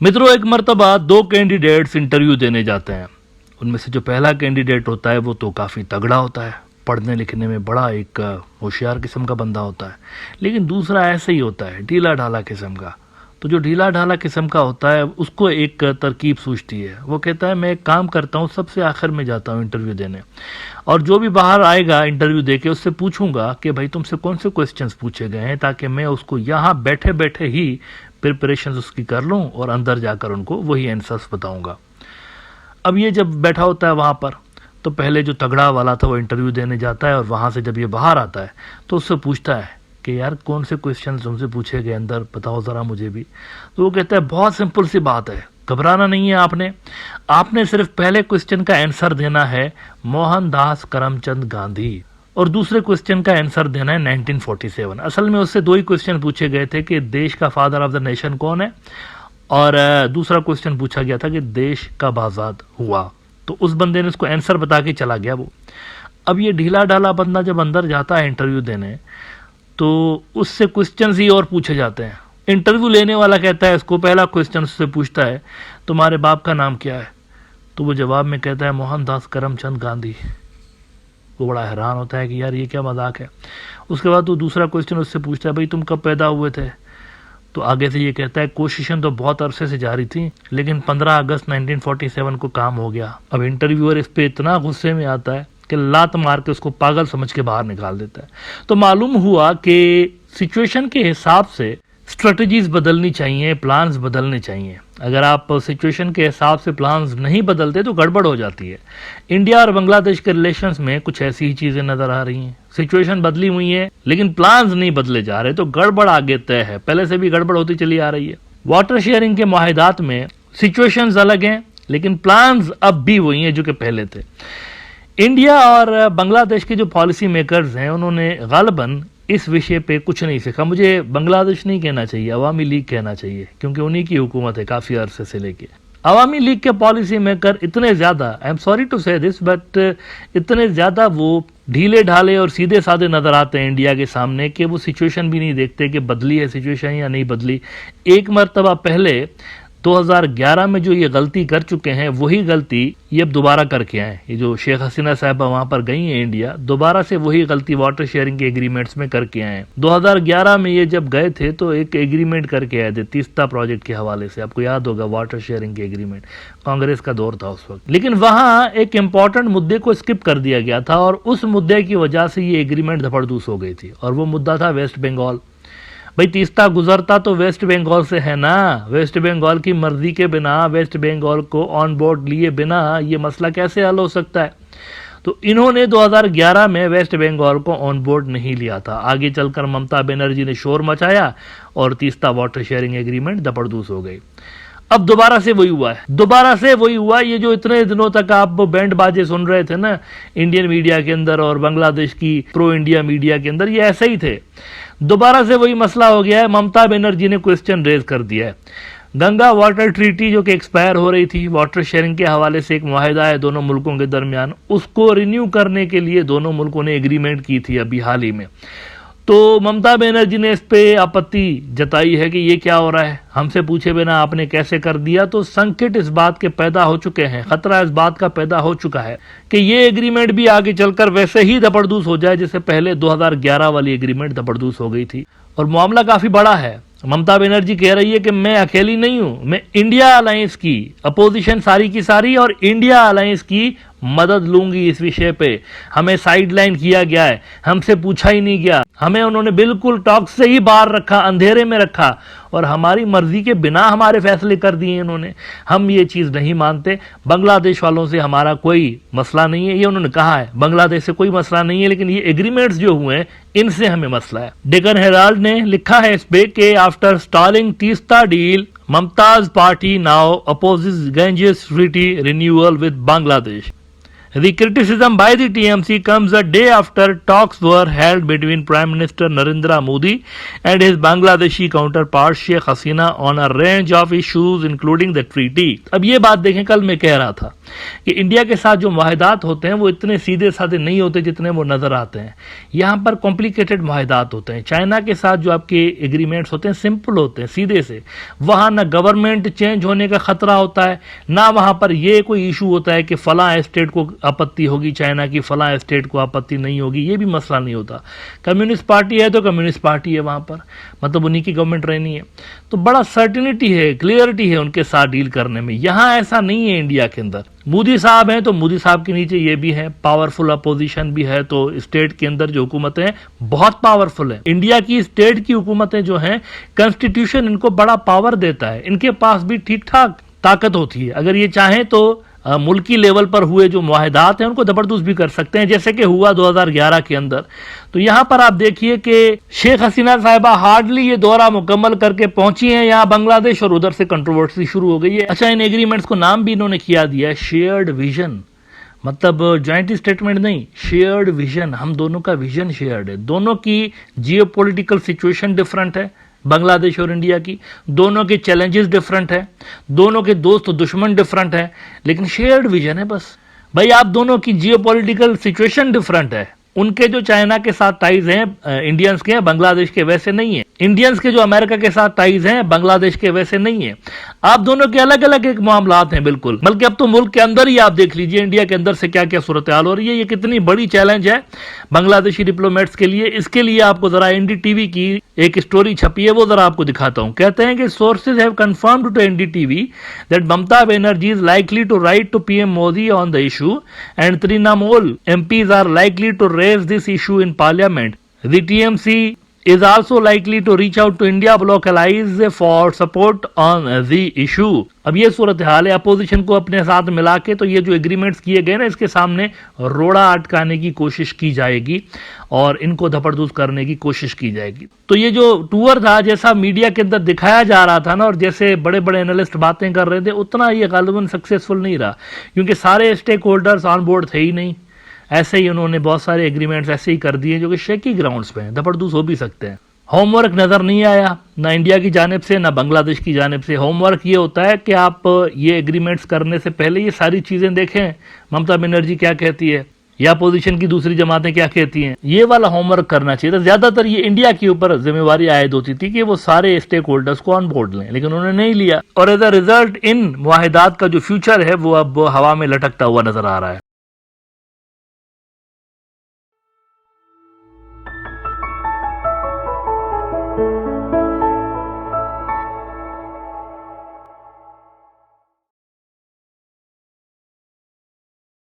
मित्रों, एक मर्तबा दो कैंडिडेट्स इंटरव्यू देने जाते हैं। उनमें से जो पहला कैंडिडेट होता है वो तो काफ़ी तगड़ा होता है, पढ़ने लिखने में बड़ा एक होशियार किस्म का बंदा होता है। लेकिन दूसरा ऐसे ही होता है, ढीला ढाला किस्म का। तो जो ढीला ढाला किस्म का होता है उसको एक तरकीब सूझती है। वो कहता है मैं एक काम करता हूँ, सबसे आखिर में जाता हूँ इंटरव्यू देने, और जो भी बाहर आएगा इंटरव्यू देके उससे पूछूंगा कि भाई तुमसे कौन से क्वेश्चंस पूछे गए हैं, ताकि मैं उसको यहाँ बैठे बैठे ही प्रिपरेशन उसकी कर लूँ और अंदर जाकर उनको वही आंसर्स बताऊंगा। अब ये जब बैठा होता है वहाँ पर, तो पहले जो तगड़ा वाला था वो इंटरव्यू देने जाता है, और वहाँ से जब ये बाहर आता है तो उससे पूछता है कि यार कौन से क्वेश्चन तुमसे पूछे गए अंदर, बताओ ज़रा मुझे भी। तो वो कहता है बहुत सिंपल सी बात है, घबराना नहीं है, आपने सिर्फ पहले क्वेश्चन का आंसर देना है मोहनदास करमचंद गांधी, और दूसरे क्वेश्चन का आंसर देना है 1947। असल में उससे दो ही क्वेश्चन पूछे गए थे कि देश का फादर ऑफ द नेशन कौन है, और दूसरा क्वेश्चन पूछा गया था कि देश कब आज़ाद हुआ। तो उस बंदे ने उसको आंसर बता के चला गया वो। अब ये ढीला ढाला बंदा जब अंदर जाता है इंटरव्यू देने, तो उससे क्वेश्चन ही और पूछे जाते हैं। इंटरव्यू लेने वाला कहता है, इसको पहला क्वेश्चन उससे पूछता है तुम्हारे बाप का नाम क्या है, तो वो जवाब में कहता है मोहनदास करमचंद गांधी। वो बड़ा हैरान होता है कि यार ये क्या मजाक है। उसके बाद वो दूसरा क्वेश्चन उससे पूछता है भाई तुम कब पैदा हुए थे, तो आगे से ये कहता है कोशिशें तो बहुत अरसे से जारी थी, लेकिन 15 अगस्त 1947 को काम हो गया। अब इंटरव्यूअर इस पे इतना गुस्से में आता है कि लात मार के उसको पागल समझ के बाहर निकाल देता है। तो मालूम हुआ कि सिचुएशन के हिसाब से स्ट्रेटजीज बदलनी चाहिए, प्लान्स बदलने चाहिए। अगर आप सिचुएशन के हिसाब से प्लान्स नहीं बदलते तो गड़बड़ हो जाती है। इंडिया और बांग्लादेश के रिलेशंस में कुछ ऐसी ही चीजें नजर आ रही हैं। सिचुएशन बदली हुई है लेकिन प्लान्स नहीं बदले जा रहे, तो गड़बड़ आगे तय है, पहले से भी गड़बड़ होती चली आ रही है। वाटर शेयरिंग के मुआहदात में सिचुएशंस अलग हैं लेकिन प्लान्स अब भी वही हैं जो कि पहले थे। इंडिया और बांग्लादेश के जो पॉलिसी मेकर्स हैं उन्होंने गालिबन इस विषय पे कुछ नहीं सीखा। मुझे बांग्लादेश नहीं कहना चाहिए, अवामी लीग कहना चाहिए, क्योंकि उन्हीं की हुकूमत है काफ़ी अरसे से लेके। अवामी लीग के पॉलिसी मेकर इतने ज़्यादा, आई एम सॉरी टू से दिस बट, इतने ज़्यादा वो ढीले ढाले और सीधे साधे नज़र आते हैं इंडिया के सामने कि वो सिचुएशन भी नहीं देखते कि बदली है सिचुएशन या नहीं बदली। एक मरतबा पहले 2011 में जो ये गलती कर चुके हैं वही गलती ये अब दोबारा करके आए। ये जो शेख हसीना साहबा वहां पर गई हैं इंडिया, दोबारा से वही गलती वाटर शेयरिंग के एग्रीमेंट्स में करके आए। 2011 में ये जब गए थे तो एक एग्रीमेंट करके आए थे तीस्ता प्रोजेक्ट के हवाले से, आपको याद होगा वाटर शेयरिंग के एग्रीमेंट, कांग्रेस का दौर था उस वक्त। लेकिन वहां एक इंपॉर्टेंट मुद्दे को स्किप कर दिया गया था और उस मुद्दे की वजह से ये एग्रीमेंट धपड़धूस हो गई थी, और वो मुद्दा था वेस्ट बंगाल। भाई तीस्ता गुजरता तो वेस्ट बंगाल से है ना, वेस्ट बंगाल की मर्जी के बिना, वेस्ट बंगाल को ऑन बोर्ड लिए बिना ये मसला कैसे हल हो सकता है। तो इन्होंने 2011 में वेस्ट बंगाल को ऑन बोर्ड नहीं लिया था। आगे चलकर ममता बनर्जी ने शोर मचाया और तीस्ता वाटर शेयरिंग एग्रीमेंट धपड़धूस हो गई। अब दोबारा से वही हुआ है, दोबारा से वही हुआ। ये जो इतने दिनों तक आप बैंड बाजे सुन रहे थे ना इंडियन मीडिया के अंदर और बांग्लादेश की प्रो इंडिया मीडिया के अंदर, ये ऐसे ही थे। दोबारा से वही मसला हो गया है। ममता बनर्जी ने क्वेश्चन रेज कर दिया है। गंगा वाटर ट्रीटी जो कि एक्सपायर हो रही थी, वाटर शेयरिंग के हवाले से एक मुआहिदा है दोनों मुल्कों के दरमियान, उसको रिन्यू करने के लिए दोनों मुल्कों ने एग्रीमेंट की थी अभी हाल ही में। तो ममता बनर्जी ने इस पे आपत्ति जताई है कि ये क्या हो रहा है, हमसे पूछे बिना आपने कैसे कर दिया। तो संकट इस बात के पैदा हो चुके हैं, खतरा इस बात का पैदा हो चुका है कि ये एग्रीमेंट भी आगे चलकर वैसे ही धपड़धूस हो जाए जैसे पहले 2011 वाली एग्रीमेंट धपड़धूस हो गई थी। और मामला काफी बड़ा है। ममता बनर्जी कह रही है कि मैं अकेली नहीं हूं, मैं इंडिया अलायंस की अपोजिशन सारी की सारी और इंडिया अलायंस की मदद लूंगी इस विषय पे। हमें साइडलाइन किया गया है, हमसे पूछा ही नहीं गया, हमें उन्होंने बिल्कुल टॉक से ही बाहर रखा, अंधेरे में रखा और हमारी मर्जी के बिना हमारे फैसले कर दिए इन्होंने। हम ये चीज नहीं मानते। बांग्लादेश वालों से हमारा कोई मसला नहीं है, ये उन्होंने कहा है, बांग्लादेश से कोई मसला नहीं है, लेकिन ये एग्रीमेंट्स जो हुए हैं इनसे हमें मसला है। डेक्कन हेराल्ड ने लिखा है इस पे कि after stalling Teesta deal, Mamta's party now opposes Ganges Treaty renewal with Bangladesh. The criticism by the TMC comes a day after talks were held between Prime Minister Narendra Modi and his Bangladeshi counterpart Sheikh Hasina on a range of issues including the treaty. अब ये बात देखें, कल मैं कह रहा था कि इंडिया के साथ जो मुआहदात होते हैं वो इतने सीधे साधे नहीं होते जितने वो नजर आते हैं। यहाँ पर कॉम्प्लिकेटेड मुआहदात होते हैं। चाइना के साथ जो आपके एग्रीमेंट्स होते हैं सिंपल होते हैं, सीधे से। वहाँ ना गवर्नमेंट चेंज होने का खतरा होता है, ना वहाँ पर ये कोई इशू होता है कि फला स्टेट को आपत्ति होगी चाइना की, फला स्टेट को आपत्ति नहीं होगी, ये भी मसला नहीं होता। कम्युनिस्ट पार्टी है तो कम्युनिस्ट पार्टी है वहाँ पर, मतलब उन्हीं की गवर्नमेंट रहनी है, तो बड़ा सर्टिनिटी है, क्लियरिटी है उनके साथ डील करने में। यहाँ ऐसा नहीं है इंडिया के अंदर। मोदी साहब हैं तो मोदी साहब के नीचे ये भी है, पावरफुल अपोजिशन भी है, तो स्टेट के अंदर जो हुकूमतें हैं बहुत पावरफुल है। इंडिया की स्टेट की हुकूमतें जो हैं, कॉन्स्टिट्यूशन इनको बड़ा पावर देता है, इनके पास भी ठीक ठाक ताकत होती है। अगर ये चाहें तो मुल्की लेवल पर हुए जो मुआहदात हैं उनको जबरदस्त भी कर सकते हैं, जैसे कि हुआ 2011 के अंदर। तो यहां पर आप देखिए कि शेख हसीना साहिबा हार्डली ये दौरा मुकम्मल करके पहुंची हैं यहां बांग्लादेश, और उधर से कंट्रोवर्सी शुरू हो गई है। अच्छा, इन एग्रीमेंट्स को नाम भी इन्होंने किया दिया है शेयर्ड विजन, मतलब ज्वाइंट स्टेटमेंट नहीं, शेयर्ड विजन। हम दोनों का विजन शेयर्ड है, दोनों की जियोपॉलिटिकल सिचुएशन डिफरेंट है, बांग्लादेश और इंडिया की, दोनों के चैलेंजेस डिफरेंट है, दोनों के दोस्त दुश्मन डिफरेंट है, लेकिन शेयर्ड विजन है बस। भाई आप दोनों की जियोपॉलिटिकल सिचुएशन डिफरेंट है, उनके जो चाइना के साथ टाइज हैं इंडियंस के, बांग्लादेश के वैसे नहीं है। इंडियंस के जो अमेरिका के साथ टाइज हैं बांग्लादेश के वैसे नहीं है। आप दोनों के अलग अलग एक मामलात हैं बिल्कुल। बल्कि अब तो मुल्क के अंदर ही आप देख लीजिए इंडिया के अंदर से क्या क्या सूरत हाल हो रही है। ये कितनी बड़ी चैलेंज है बांग्लादेशी डिप्लोमेट्स के लिए। इसके लिए आपको जरा एनडीटीवी की एक स्टोरी छपी है, वो जरा आपको दिखाता हूं। कहते हैं कि sources have confirmed to NDTV that Mamata Banerjee is likely to write to PM Modi on the issue and Trinamool MPs are likely to raise this issue in parliament. The TMC is also likely to reach out to India bloc allies for support on the issue. अब ये सूरत हाल है, opposition को अपने साथ मिला के तो ये जो एग्रीमेंट्स किए गए ना, इसके सामने रोड़ा अटकाने की कोशिश की जाएगी और इनको धपड़धूस करने की कोशिश की जाएगी। तो ये जो टूर था, जैसा मीडिया के अंदर दिखाया जा रहा था ना, और जैसे बड़े बड़े एनालिस्ट बातें कर रहे थे, उतना ये गालिबन सक्सेसफुल नहीं रहा, क्योंकि सारे स्टेक होल्डर्स ऑन बोर्ड थे ही नहीं। ऐसे ही उन्होंने बहुत सारे एग्रीमेंट्स ऐसे ही कर दिए जो कि शेकी ग्राउंड्स पे हैं, धपड़धूस हो भी सकते हैं। होमवर्क नजर नहीं आया ना इंडिया की जानिब से ना बांग्लादेश की जानिब से। होमवर्क ये होता है कि आप ये एग्रीमेंट्स करने से पहले ये सारी चीजें देखें, ममता बनर्जी क्या कहती है या अपोजिशन की दूसरी जमातें क्या कहती हैं, ये वाला होमवर्क करना चाहिए था। ज्यादातर ये इंडिया के ऊपर जिम्मेवारी आयद होती थी कि वो सारे स्टेक होल्डर्स को ऑन बोर्ड लें, लेकिन उन्होंने नहीं लिया, और एज अ रिजल्ट इन मुआहिदात का जो फ्यूचर है वो अब हवा में लटकता हुआ नजर आ रहा है।